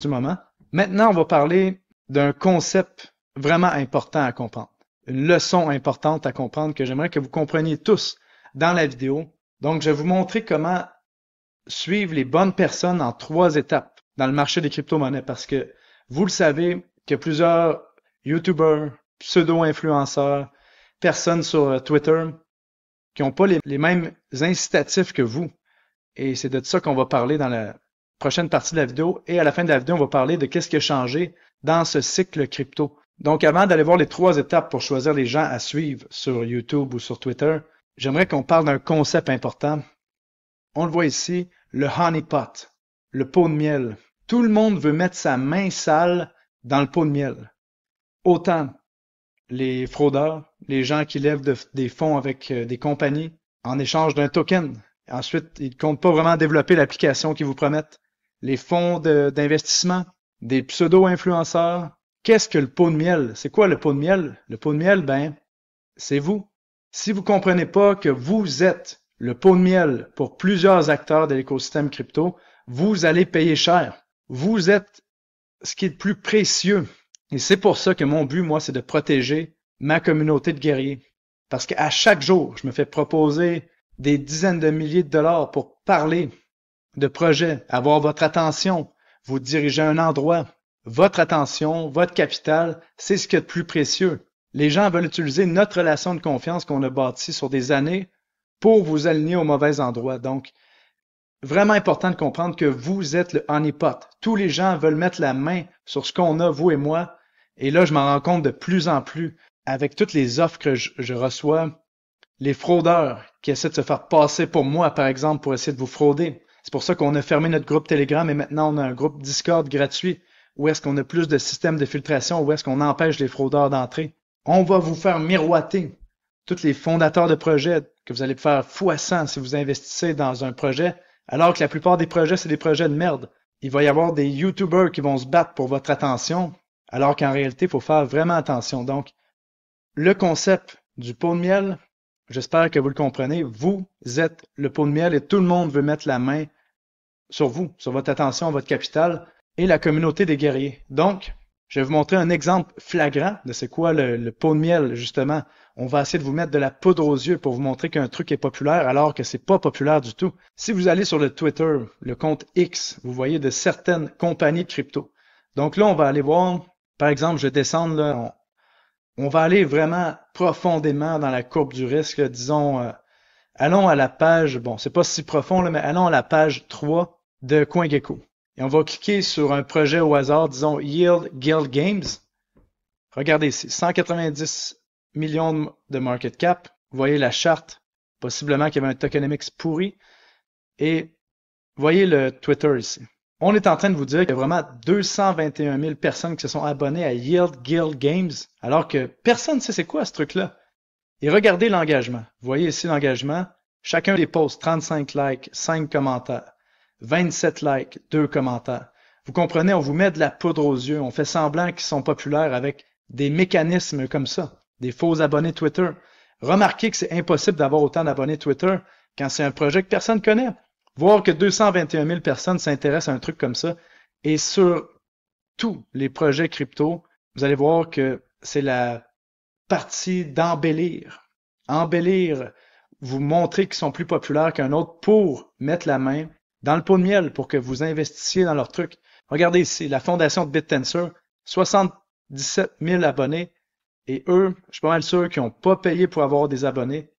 du moment. Maintenant, on va parler d'un concept vraiment important à comprendre. Une leçon importante à comprendre que j'aimerais que vous compreniez tous dans la vidéo. Donc, je vais vous montrer comment suivre les bonnes personnes en 3 étapes dans le marché des crypto-monnaies parce que vous le savez qu'il y a plusieurs YouTubers, pseudo-influenceurs, personnes sur Twitter qui n'ont pas les mêmes incitatifs que vous. Et c'est de ça qu'on va parler dans la prochaine partie de la vidéo. Et à la fin de la vidéo, on va parler de qu'est-ce qui a changé dans ce cycle crypto. Donc, avant d'aller voir les 3 étapes pour choisir les gens à suivre sur YouTube ou sur Twitter, j'aimerais qu'on parle d'un concept important. On le voit ici, le honeypot, le pot de miel. Tout le monde veut mettre sa main sale dans le pot de miel. Autant les fraudeurs, les gens qui lèvent des fonds avec des compagnies en échange d'un token. Ensuite, ils ne comptent pas vraiment développer l'application qu'ils vous promettent. Les fonds d'investissement, des pseudo-influenceurs. Qu'est-ce que le pot de miel? C'est quoi le pot de miel? Le pot de miel, ben, c'est vous. Si vous comprenez pas que vous êtes le pot de miel pour plusieurs acteurs de l'écosystème crypto, vous allez payer cher. Vous êtes ce qui est le plus précieux. Et c'est pour ça que mon but, moi, c'est de protéger ma communauté de guerriers. Parce qu'à chaque jour, je me fais proposer des dizaines de milliers de dollars pour parler de projets, avoir votre attention, vous diriger à un endroit. Votre attention, votre capital, c'est ce qui est le plus précieux. Les gens veulent utiliser notre relation de confiance qu'on a bâtie sur des années pour vous aligner au mauvais endroit. Donc, vraiment important de comprendre que vous êtes le honeypot. Tous les gens veulent mettre la main sur ce qu'on a, vous et moi. Et là, je m'en rends compte de plus en plus avec toutes les offres que je reçois, les fraudeurs qui essaient de se faire passer pour moi, par exemple, pour essayer de vous frauder. C'est pour ça qu'on a fermé notre groupe Telegram et maintenant on a un groupe Discord gratuit où est-ce qu'on a plus de systèmes de filtration, où est-ce qu'on empêche les fraudeurs d'entrer. On va vous faire miroiter tous les fondateurs de projets que vous allez faire x100 si vous investissez dans un projet, alors que la plupart des projets, c'est des projets de merde. Il va y avoir des YouTubers qui vont se battre pour votre attention, alors qu'en réalité, il faut faire vraiment attention. Donc, le concept du pot de miel, j'espère que vous le comprenez. Vous êtes le pot de miel et tout le monde veut mettre la main sur vous, sur votre attention, votre capital et la communauté des guerriers. Donc, je vais vous montrer un exemple flagrant de c'est quoi le pot de miel, justement. On va essayer de vous mettre de la poudre aux yeux pour vous montrer qu'un truc est populaire alors que c'est pas populaire du tout. Si vous allez sur le Twitter, le compte X, vous voyez de certaines compagnies de crypto. Donc là, on va aller voir, par exemple, je vais descendre là, on va aller vraiment profondément dans la courbe du risque. Là, disons, allons à la page, bon, c'est pas si profond, là, mais allons à la page 3 de CoinGecko. Et on va cliquer sur un projet au hasard, disons Yield Guild Games. Regardez ici, 190 millions de market cap. Vous voyez la charte, possiblement qu'il y avait un tokenomics pourri. Et voyez le Twitter ici. On est en train de vous dire qu'il y a vraiment 221 000 personnes qui se sont abonnées à Yield Guild Games, alors que personne ne sait c'est quoi ce truc-là. Et regardez l'engagement. Vous voyez ici l'engagement. Chacun des posts, 35 likes, 5 commentaires, 27 likes, 2 commentaires. Vous comprenez, on vous met de la poudre aux yeux, on fait semblant qu'ils sont populaires avec des mécanismes comme ça, des faux abonnés Twitter. Remarquez que c'est impossible d'avoir autant d'abonnés Twitter quand c'est un projet que personne connaît. Voir que 221 000 personnes s'intéressent à un truc comme ça, et sur tous les projets crypto, vous allez voir que c'est la partie d'embellir. Embellir, vous montrer qu'ils sont plus populaires qu'un autre pour mettre la main dans le pot de miel pour que vous investissiez dans leur truc. Regardez ici, la fondation de BitTensor, 77 000 abonnés, et eux, je suis pas mal sûr qu'ils n'ont pas payé pour avoir des abonnés.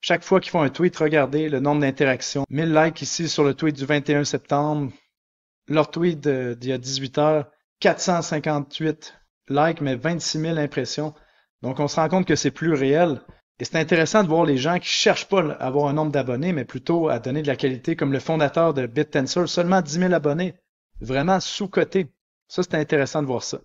Chaque fois qu'ils font un tweet, regardez le nombre d'interactions. 1000 likes ici sur le tweet du 21 septembre. Leur tweet d'il y a 18 heures, 458 likes, mais 26 000 impressions. Donc, on se rend compte que c'est plus réel. Et c'est intéressant de voir les gens qui cherchent pas à avoir un nombre d'abonnés, mais plutôt à donner de la qualité, comme le fondateur de BitTensor, seulement 10 000 abonnés. Vraiment sous-coté. Ça, c'est intéressant de voir ça.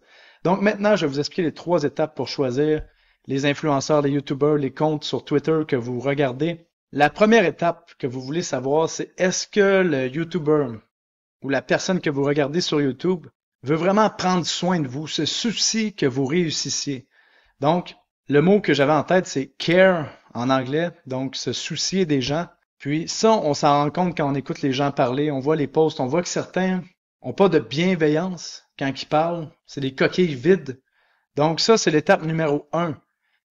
Donc, maintenant, je vais vous expliquer les 3 étapes pour choisir les influenceurs, les YouTubers, les comptes sur Twitter que vous regardez. La première étape que vous voulez savoir, c'est est-ce que le YouTuber ou la personne que vous regardez sur YouTube veut vraiment prendre soin de vous, se soucie que vous réussissiez. Donc, le mot que j'avais en tête, c'est care en anglais, donc se soucier des gens. Puis ça, on s'en rend compte quand on écoute les gens parler, on voit les posts, on voit que certains ont pas de bienveillance quand ils parlent. C'est des coquilles vides. Donc ça, c'est l'étape numéro 1.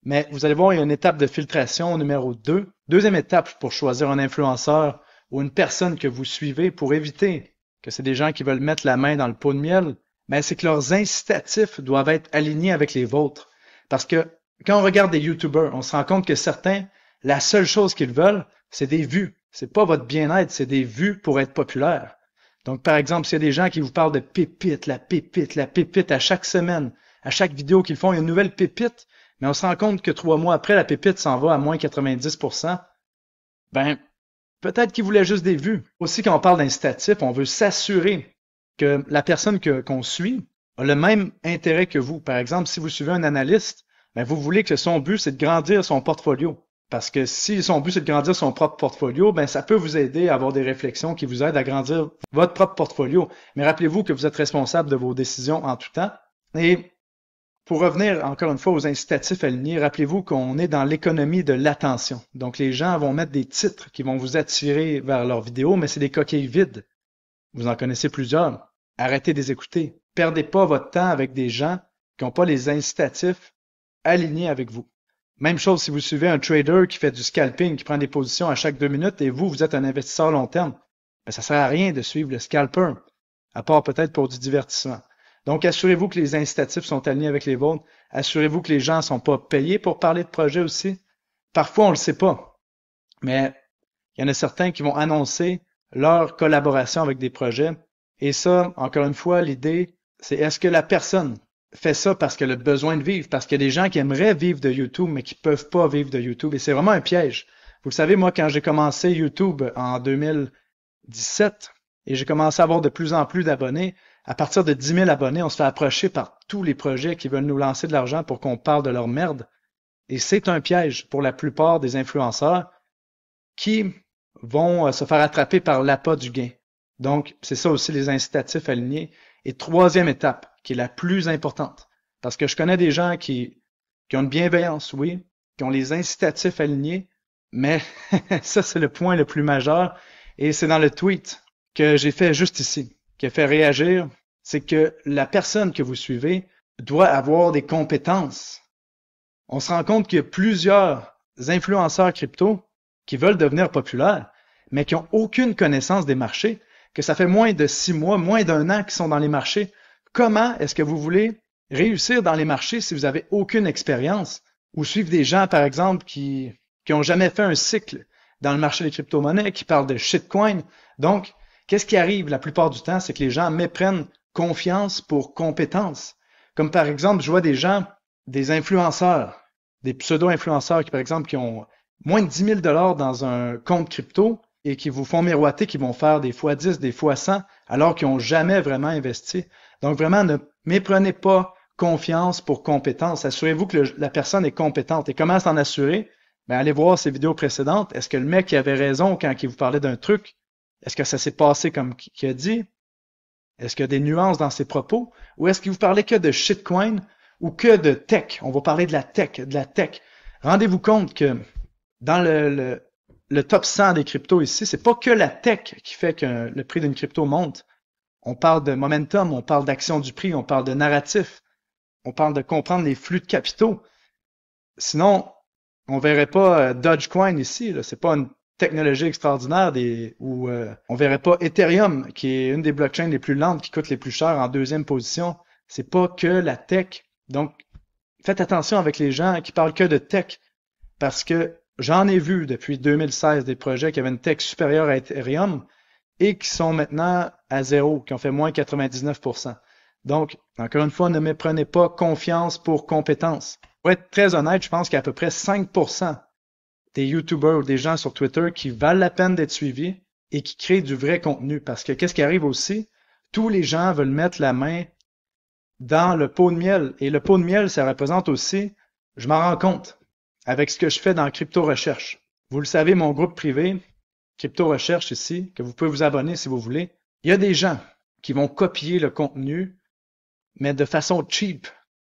Mais vous allez voir, il y a une étape de filtration numéro 2. Deuxième étape pour choisir un influenceur ou une personne que vous suivez pour éviter que c'est des gens qui veulent mettre la main dans le pot de miel, ben c'est que leurs incitatifs doivent être alignés avec les vôtres. Parce que quand on regarde des YouTubers, on se rend compte que certains, la seule chose qu'ils veulent, c'est des vues. C'est pas votre bien-être, c'est des vues pour être populaire. Donc, par exemple, s'il y a des gens qui vous parlent de pépite la pépite à chaque semaine, à chaque vidéo qu'ils font, il y a une nouvelle pépite, mais on se rend compte que 3 mois après, la pépite s'en va à moins 90%, ben, peut-être qu'ils voulaient juste des vues. Aussi, quand on parle d'incitatif, on veut s'assurer que la personne qu'on suit a le même intérêt que vous. Par exemple, si vous suivez un analyste, ben, vous voulez que son but, c'est de grandir son portfolio. Parce que si son but, c'est de grandir son propre portfolio, ben, ça peut vous aider à avoir des réflexions qui vous aident à grandir votre propre portfolio. Mais rappelez-vous que vous êtes responsable de vos décisions en tout temps. Et pour revenir encore une fois aux incitatifs alignés, rappelez-vous qu'on est dans l'économie de l'attention. Donc les gens vont mettre des titres qui vont vous attirer vers leurs vidéos, mais c'est des coquilles vides. Vous en connaissez plusieurs. Arrêtez de les écouter. Perdez pas votre temps avec des gens qui n'ont pas les incitatifs alignés avec vous. Même chose si vous suivez un trader qui fait du scalping, qui prend des positions à chaque 2 minutes et vous êtes un investisseur long terme. Ben, ça sert à rien de suivre le scalper, à part peut-être pour du divertissement. Donc, assurez-vous que les incitatifs sont alignés avec les vôtres. Assurez-vous que les gens ne sont pas payés pour parler de projet aussi. Parfois, on ne le sait pas. Mais il y en a certains qui vont annoncer leur collaboration avec des projets. Et ça, encore une fois, l'idée, c'est est-ce que la personne fait ça parce qu'elle a besoin de vivre? Parce qu'il y a des gens qui aimeraient vivre de YouTube, mais qui ne peuvent pas vivre de YouTube. Et c'est vraiment un piège. Vous le savez, moi, quand j'ai commencé YouTube en 2017, et j'ai commencé à avoir de plus en plus d'abonnés, à partir de 10 000 abonnés, on se fait approcher par tous les projets qui veulent nous lancer de l'argent pour qu'on parle de leur merde. Et c'est un piège pour la plupart des influenceurs qui vont se faire attraper par l'appât du gain. Donc, c'est ça aussi les incitatifs alignés. Et troisième étape, qui est la plus importante, parce que je connais des gens qui ont une bienveillance, oui, qui ont les incitatifs alignés, mais ça, c'est le point le plus majeur. Et c'est dans le tweet que j'ai fait juste ici, qui a fait réagir, c'est que la personne que vous suivez doit avoir des compétences. On se rend compte qu'il y a plusieurs influenceurs crypto qui veulent devenir populaires, mais qui n'ont aucune connaissance des marchés, que ça fait moins de 6 mois, moins d'1 an qu'ils sont dans les marchés. Comment est-ce que vous voulez réussir dans les marchés si vous n'avez aucune expérience? Ou suivre des gens, par exemple, qui n'ont jamais fait un cycle dans le marché des crypto-monnaies, qui parlent de shitcoin. Donc, qu'est-ce qui arrive la plupart du temps? C'est que les gens méprennent confiance pour compétence. Comme par exemple, je vois des gens, des influenceurs, des pseudo-influenceurs qui, par exemple, qui ont moins de 10 000 $ dans un compte crypto et qui vous font miroiter qu'ils vont faire des fois 10, des fois 100, alors qu'ils n'ont jamais vraiment investi. Donc vraiment, ne méprenez pas confiance pour compétence. Assurez-vous que la personne est compétente. Et comment s'en assurer? Ben, allez voir ses vidéos précédentes. Est-ce que le mec avait raison quand il vous parlait d'un truc? Est-ce que ça s'est passé comme qu'il a dit? Est-ce qu'il y a des nuances dans ses propos? Ou est-ce qu'il vous parlait que de shitcoin ou que de tech? On va parler de la tech, de la tech. Rendez-vous compte que dans le top 100 des cryptos ici, c'est pas que la tech qui fait que le prix d'une crypto monte. On parle de momentum, on parle d'action du prix, on parle de narratif, on parle de comprendre les flux de capitaux. Sinon, on verrait pas Dogecoin ici, là. C'est pas une technologie extraordinaire on verrait pas Ethereum, qui est une des blockchains les plus lentes, qui coûte les plus chères en deuxième position. C'est pas que la tech. Donc, faites attention avec les gens qui parlent que de tech, parce que j'en ai vu depuis 2016 des projets qui avaient une tech supérieure à Ethereum et qui sont maintenant à zéro, qui ont fait moins 99%. Donc, encore une fois, ne méprenez pas confiance pour compétence. Pour être très honnête, je pense qu'il y a à peu près 5% des YouTubers ou des gens sur Twitter qui valent la peine d'être suivis et qui créent du vrai contenu. Parce que qu'est-ce qui arrive aussi? Tous les gens veulent mettre la main dans le pot de miel. Et le pot de miel, ça représente aussi, je m'en rends compte, avec ce que je fais dans Crypto Recherche. Vous le savez, mon groupe privé, Crypto Recherche ici, que vous pouvez vous abonner si vous voulez. Il y a des gens qui vont copier le contenu, mais de façon cheap.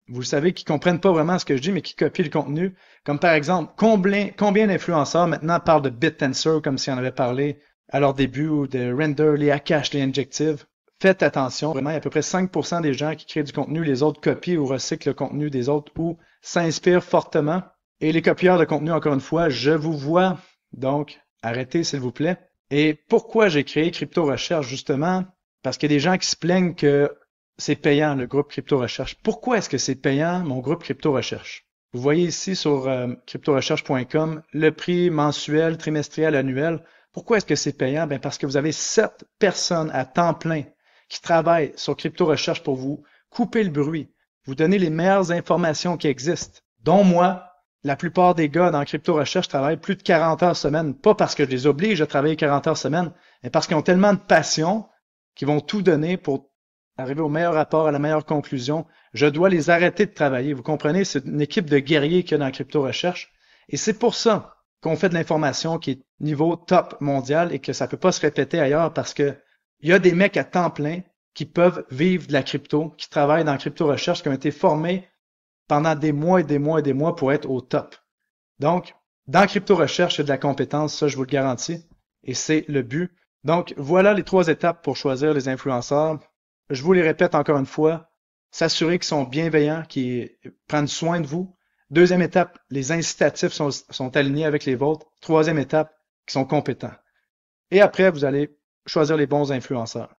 Vous savez, qui comprennent pas vraiment ce que je dis, mais qui copient le contenu. Comme par exemple, combien d'influenceurs maintenant parlent de BitTensor comme si on avait parlé à leur début, ou de Render, les Akash, les Injective. faites attention. Vraiment, il y a à peu près 5% des gens qui créent du contenu, les autres copient ou recyclent le contenu des autres ou s'inspirent fortement. Et les copieurs de contenu, encore une fois, je vous vois. Donc, arrêtez, s'il vous plaît. Et pourquoi j'ai créé Crypto Recherche, justement? Parce qu'il y a des gens qui se plaignent que c'est payant, le groupe Crypto Recherche. Pourquoi est-ce que c'est payant, mon groupe Crypto Recherche? Vous voyez ici sur cryptorecherche.com le prix mensuel, trimestriel, annuel. Pourquoi est-ce que c'est payant? Ben parce que vous avez 7 personnes à temps plein qui travaillent sur Crypto Recherche pour vous couper le bruit, vous donner les meilleures informations qui existent, dont moi. La plupart des gars dans Crypto Recherche travaillent plus de 40 heures semaine, pas parce que je les oblige à travailler 40 heures semaine, mais parce qu'ils ont tellement de passion qu'ils vont tout donner pour arriver au meilleur rapport, à la meilleure conclusion. Je dois les arrêter de travailler. Vous comprenez? C'est une équipe de guerriers qu'il y a dans Crypto Recherche. Et c'est pour ça qu'on fait de l'information qui est niveau top mondial et que ça peut pas se répéter ailleurs parce que il y a des mecs à temps plein qui peuvent vivre de la crypto, qui travaillent dans Crypto Recherche, qui ont été formés pendant des mois et des mois et des mois pour être au top. Donc, dans Crypto Recherche, il y a de la compétence, ça je vous le garantis, et c'est le but. Donc, voilà les 3 étapes pour choisir les influenceurs. Je vous les répète encore une fois, s'assurer qu'ils sont bienveillants, qu'ils prennent soin de vous. Deuxième étape, les incitatifs sont alignés avec les vôtres. Troisième étape, qu'ils sont compétents. Et après, vous allez choisir les bons influenceurs.